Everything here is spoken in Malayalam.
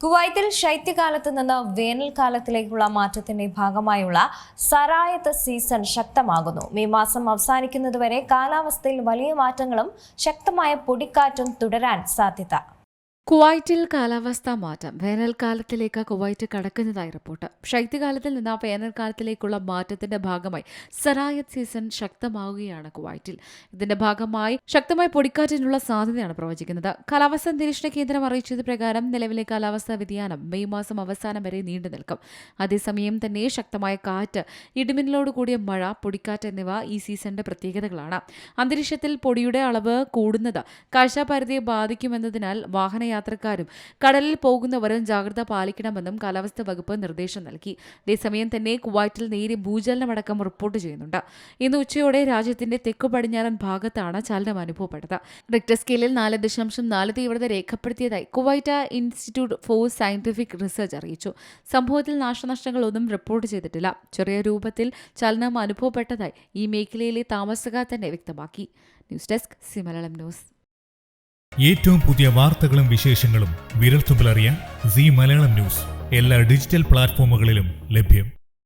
കുവൈത്തിൽ ശൈത്യകാലത്ത് നിന്ന് വേനൽക്കാലത്തിലേക്കുള്ള മാറ്റത്തിന്റെ ഭാഗമായുള്ള സറായത്ത് സീസൺ ശക്തമാകുന്നു. മെയ് മാസം അവസാനിക്കുന്നതുവരെ കാലാവസ്ഥയിൽ വലിയ മാറ്റങ്ങളും ശക്തമായ പൊടിക്കാറ്റും തുടരാൻ സാധ്യത. കുവൈറ്റിൽ കാലാവസ്ഥാ മാറ്റം. വേനൽക്കാലത്തിലേക്ക് കുവൈറ്റ് കടക്കുന്നതായി റിപ്പോർട്ട്. ശൈത്യകാലത്തിൽ നിന്ന് വേനൽക്കാലത്തിലേക്കുള്ള മാറ്റത്തിന്റെ ഭാഗമായി സറായത്ത് സീസൺ ശക്തമാവുകയാണ് കുവൈറ്റിൽ. ഇതിന്റെ ഭാഗമായി ശക്തമായ പൊടിക്കാറ്റിനുള്ള സാധ്യതയാണ് പ്രവചിക്കുന്നത്. കാലാവസ്ഥാ നിരീക്ഷണ കേന്ദ്രം അറിയിച്ചത് പ്രകാരം നിലവിലെ കാലാവസ്ഥാ വ്യതിയാനം മെയ് മാസം അവസാനം വരെ നീണ്ടു നിൽക്കും. അതേസമയം തന്നെ ശക്തമായ കാറ്റ്, ഇടിമിന്നലോട് കൂടിയ മഴ, പൊടിക്കാറ്റ് എന്നിവ ഈ സീസണിന്റെ പ്രത്യേകതകളാണ്. അന്തരീക്ഷത്തിൽ പൊടിയുടെ അളവ് കൂടുന്നത് കാഴ്ചാപരിധിയെ ബാധിക്കുമെന്നതിനാൽ യാത്രക്കാരും കടലിൽ പോകുന്നവരും ജാഗ്രത പാലിക്കണമെന്നും കാലാവസ്ഥാ വകുപ്പ് നിർദ്ദേശം നൽകി. അതേസമയം തന്നെ കുവൈറ്റിൽ നേരിയ ഭൂചലനമടക്കം റിപ്പോർട്ട് ചെയ്യുന്നുണ്ട്. ഇന്ന് ഉച്ചയോടെ രാജ്യത്തിന്റെ തെക്കു പടിഞ്ഞാറൻ ഭാഗത്താണ് ചലനം അനുഭവപ്പെട്ടത്. റിക്ടർ സ്കെയിലിൽ 4.4 തീവ്രത രേഖപ്പെടുത്തിയതായി Kuwait institute for scientific research അറിയിച്ചു. സംഭവത്തിൽ നാശനഷ്ടങ്ങളൊന്നും റിപ്പോർട്ട് ചെയ്തിട്ടില്ല. ചെറിയ രൂപത്തിൽ ചലനം അനുഭവപ്പെട്ടതായി ഈ മേഖലയിലെ താമസക്കാർ തന്നെ വ്യക്തമാക്കി. News desk C Malayalam news. ഏറ്റവും പുതിയ വാർത്തകളും വിശേഷങ്ങളും വിരൽത്തുമ്പിലറിയാൻ സി മലയാളം ന്യൂസ് എല്ലാ ഡിജിറ്റൽ പ്ലാറ്റ്ഫോമുകളിലും ലഭ്യം.